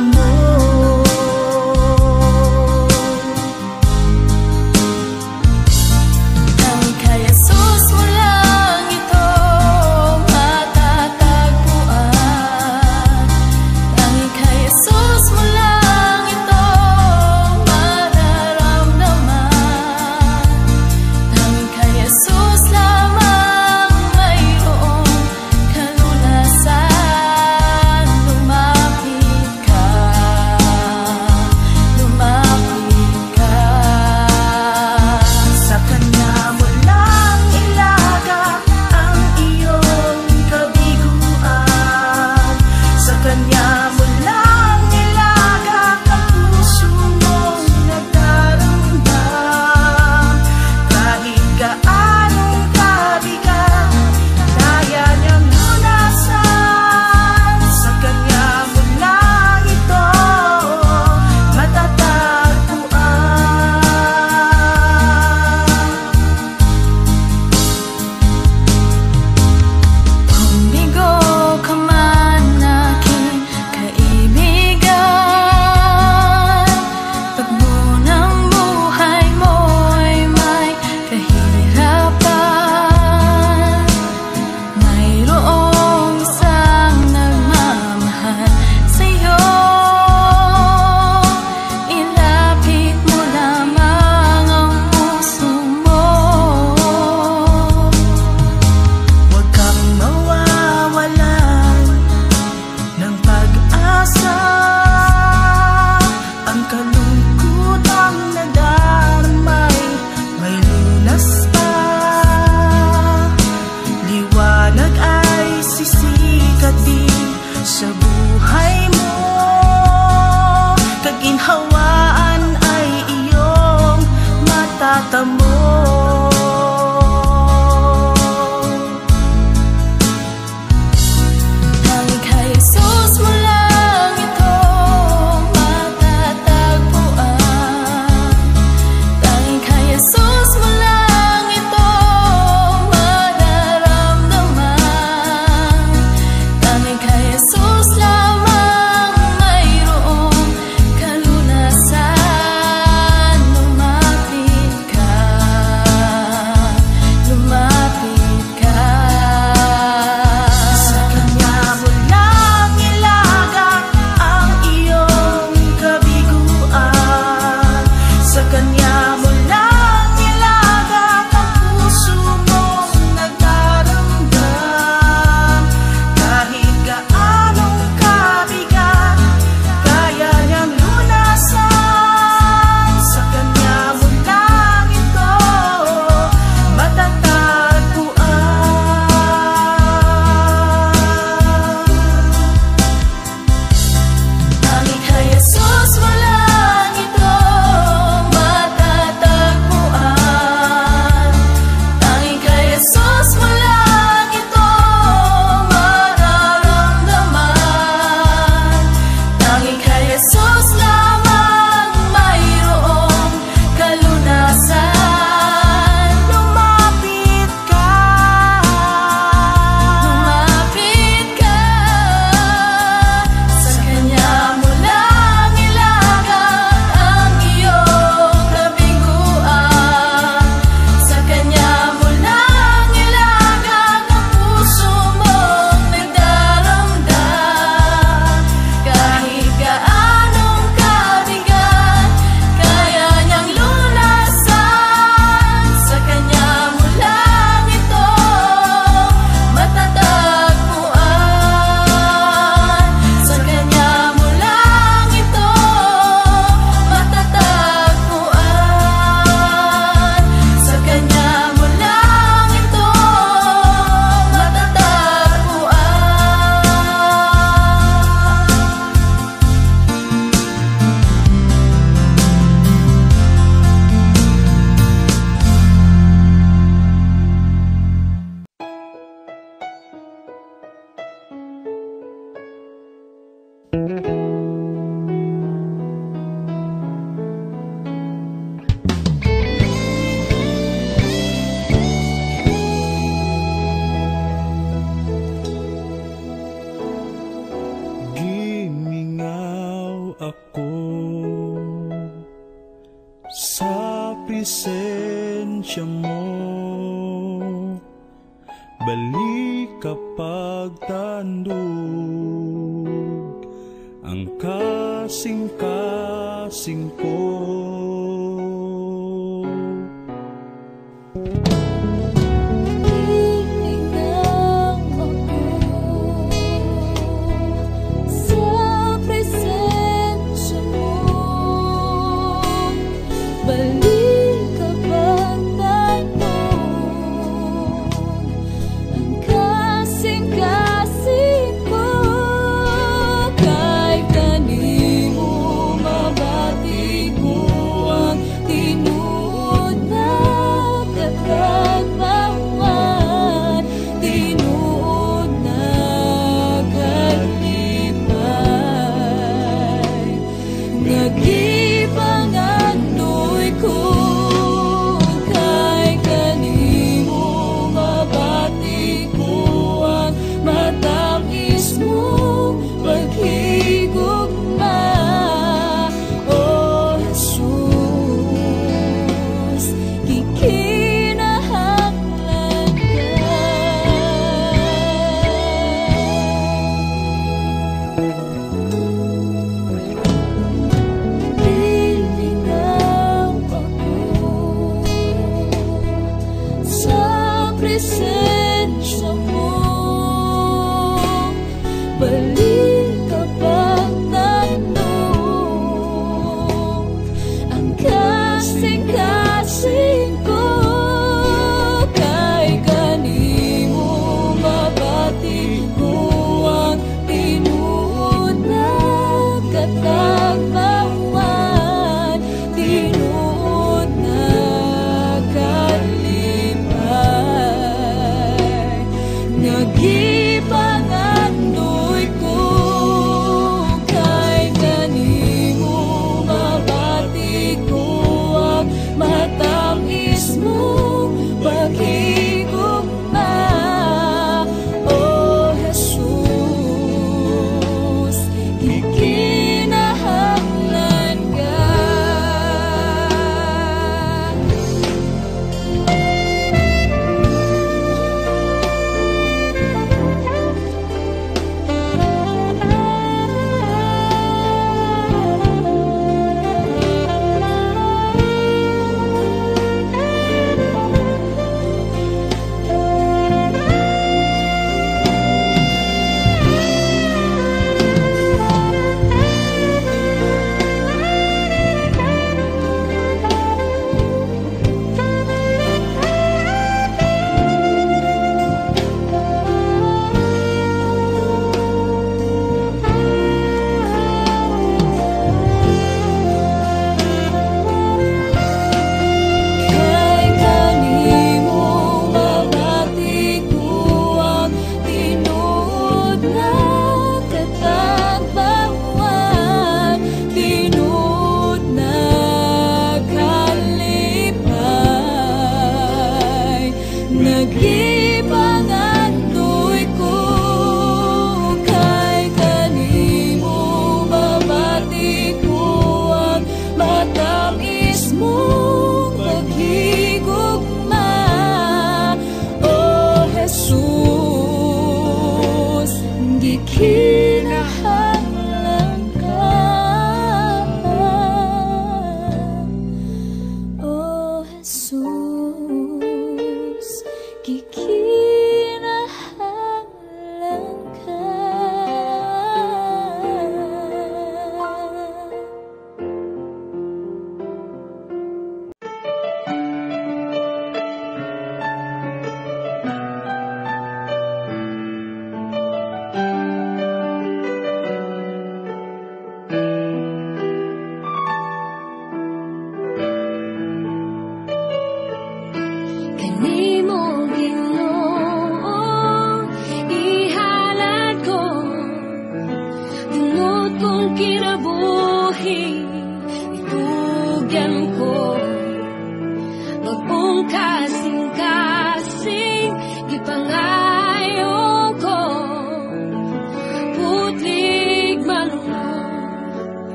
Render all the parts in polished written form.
mo. Tanging kay Jesus mo lang ito matatagpuan. Tanging kay Jesus mo lang ito mararamdaman. Tanging kay Jesus lamang mayroong kalulasan. Lumapit ka. ako sa presensya mo. Balik kapag tandog ang kasing-kasing ko.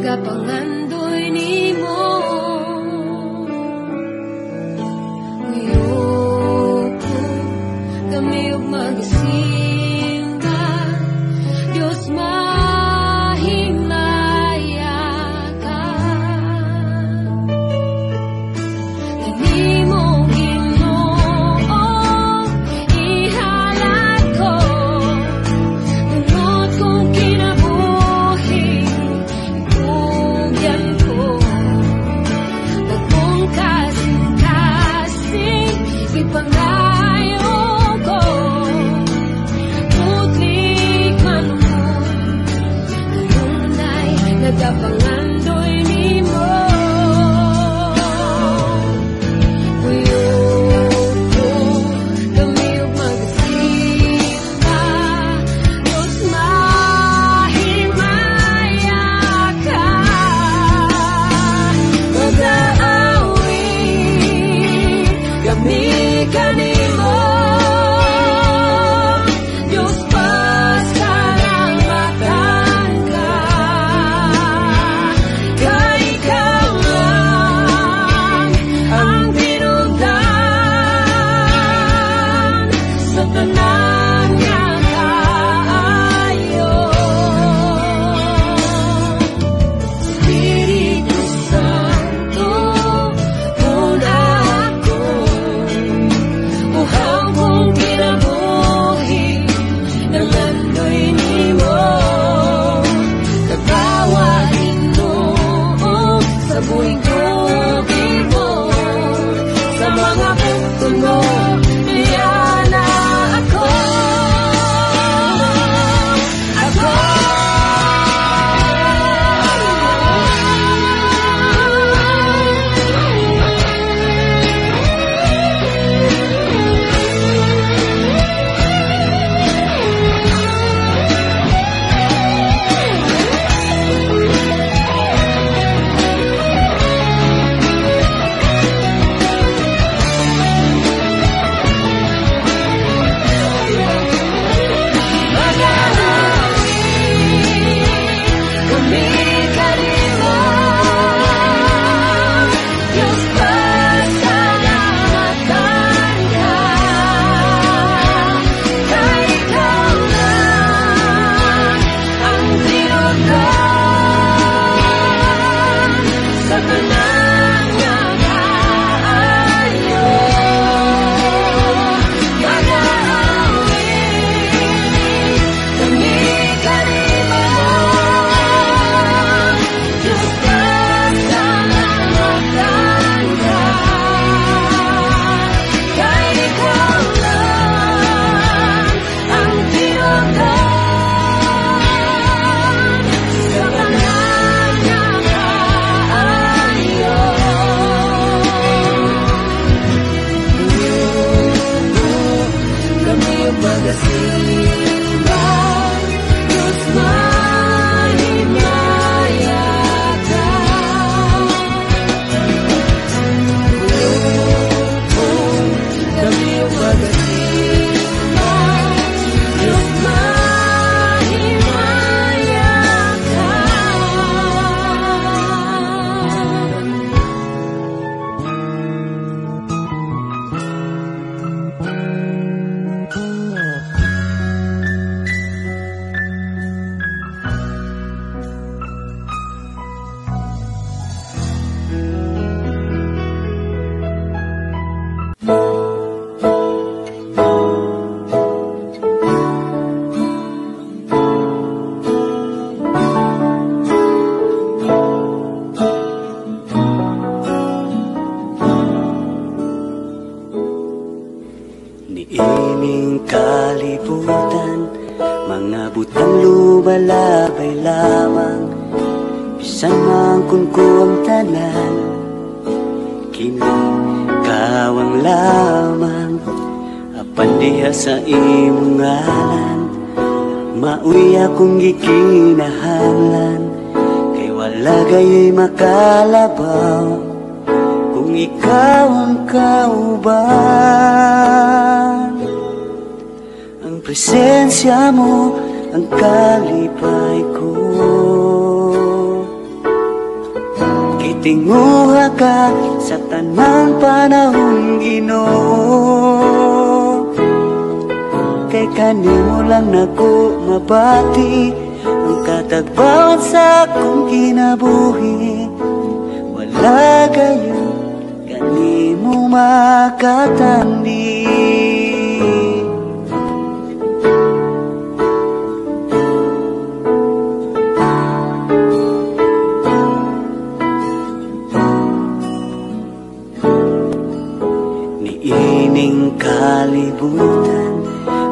nagapangandoy nimo. Uyoko kami ug magasimba, Dios mahimaya ka. Kanimo Ginoo ihalad ko, tungod kong kinabuhi ibugyan ko. Bagong kasing-kasing ipangayo ko, putlik man mo, kanunay nagapangandoy nimo. Uyoko kami ug magasimba, Dios mahimaya ka. Mag-aawi kami kanimo, Dios pasalamatan ka. Kay ikaw lang ang pinugdan sa tanan nga kaayo. Espiritu Santo, una ako, uhaw kong kinabuhi, nangandoy nimo. Nagbawa Ginoo sa buhing tubig mo, sa mga bukton mo, diyan na ako. Ako kami kanimo, Dios pasalamatan ka. Kay ikaw lang ang pinugdan sa tanan nga kaayo. Mag-aawi kami kanimo, Dios pasalamatan ka. Kay ikaw lang ang pinugdan sa tanan nga kaayo. Kami ug magasimba, Dios mahimaya ka. Kami ug magasimba, Dios mahimaya ka. Niining kalibutan, mga butang lumalabay lamang. Bisan man kun ko ang tanan, kini kawang lamang. Apan diha sa imong ngalan, mauy akong gikinahanglan. Kay wala gayoy makalabaw kung ikaw ang kauban. Ang presensya mo ang kalipay ko. Gitinguha ka sa tanang panahon, Ginoo. Kay kanimo lang nako mabati ang katagbawan sa akong kinabuhi. Wala kayo kanimo makatandi. Niining kalibutan,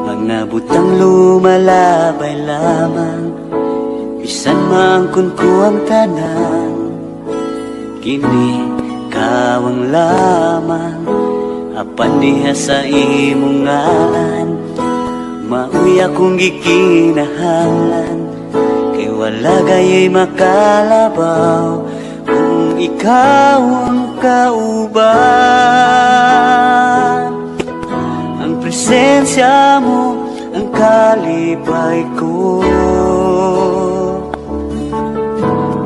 mga butang lumalabay lamang. Bisan mangkon ko ang tanan, kini kawang lamang. Apan diha sa imong ngalan, mauy akong gikinahanglan. Kay wala gaya'y makalabaw kung ikaw ang kauban. Ang presensya mo ang kalipay ko.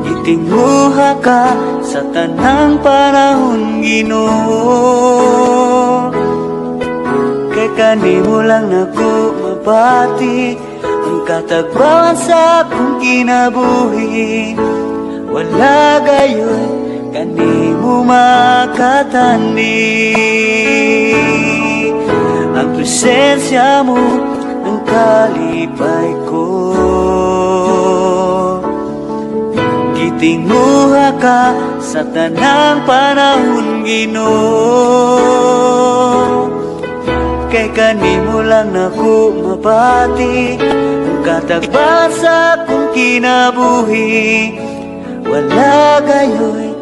Gitinguha ka sa tanang panahon, Ginoo. Kay kanimo lang nako mabati ang katagbawan sa akong kinabuhi. Wala gayon kanimo makatandi. Ang presensya mo ang kalipay ko. Gitinguha ka sa tanang panahon, Ginoo. Kay kanimo lang nako mabati ang katagbawan sa akong kinabuhi. Wala gayoy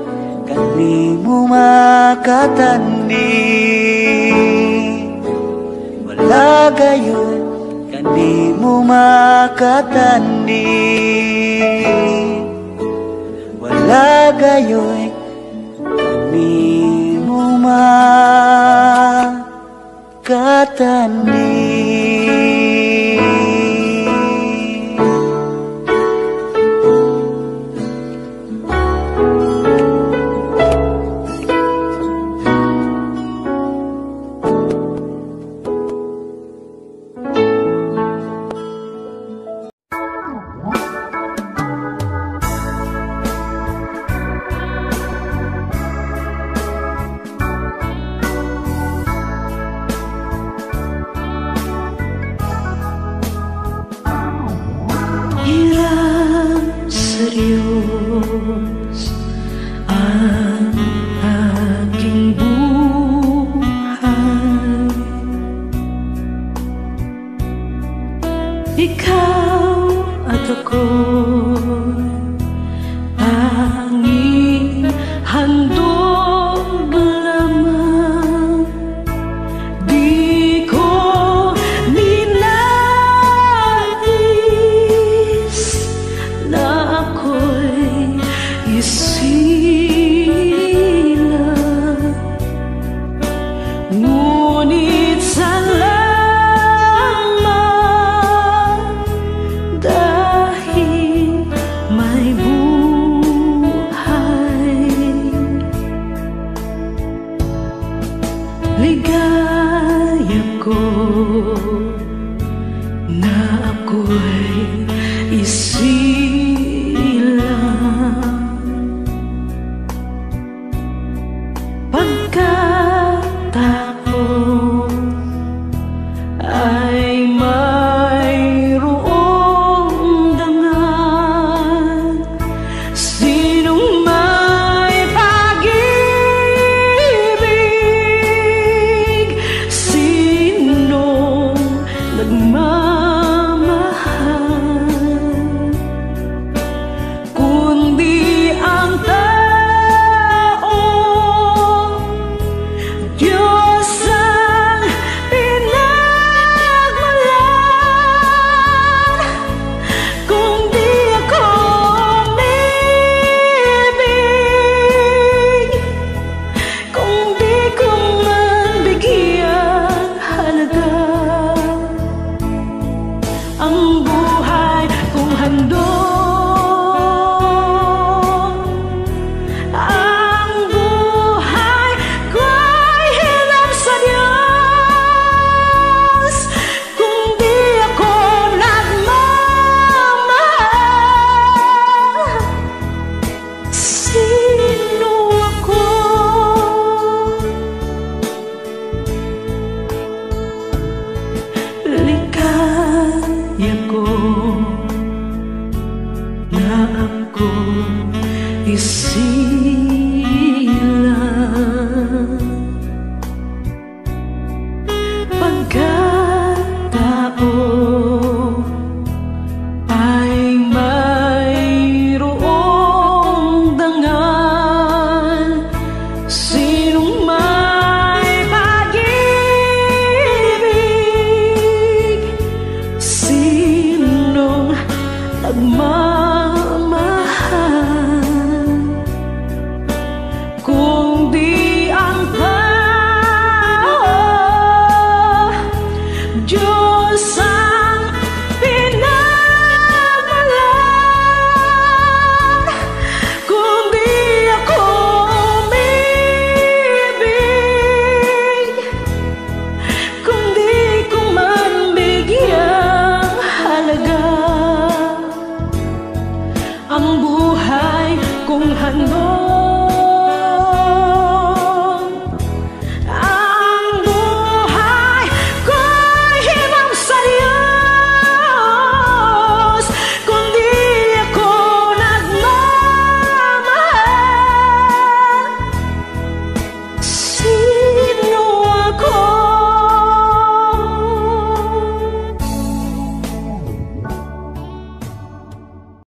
kanimo makatandi. Wala gayoy kanimo makatandi. Wala gayoy kanimo makatandi. Hirap sa Diyos ang aking buhay. Ikaw at ako'y tanging handog lamang. Di ko ninais na ako'y buhay kung hano't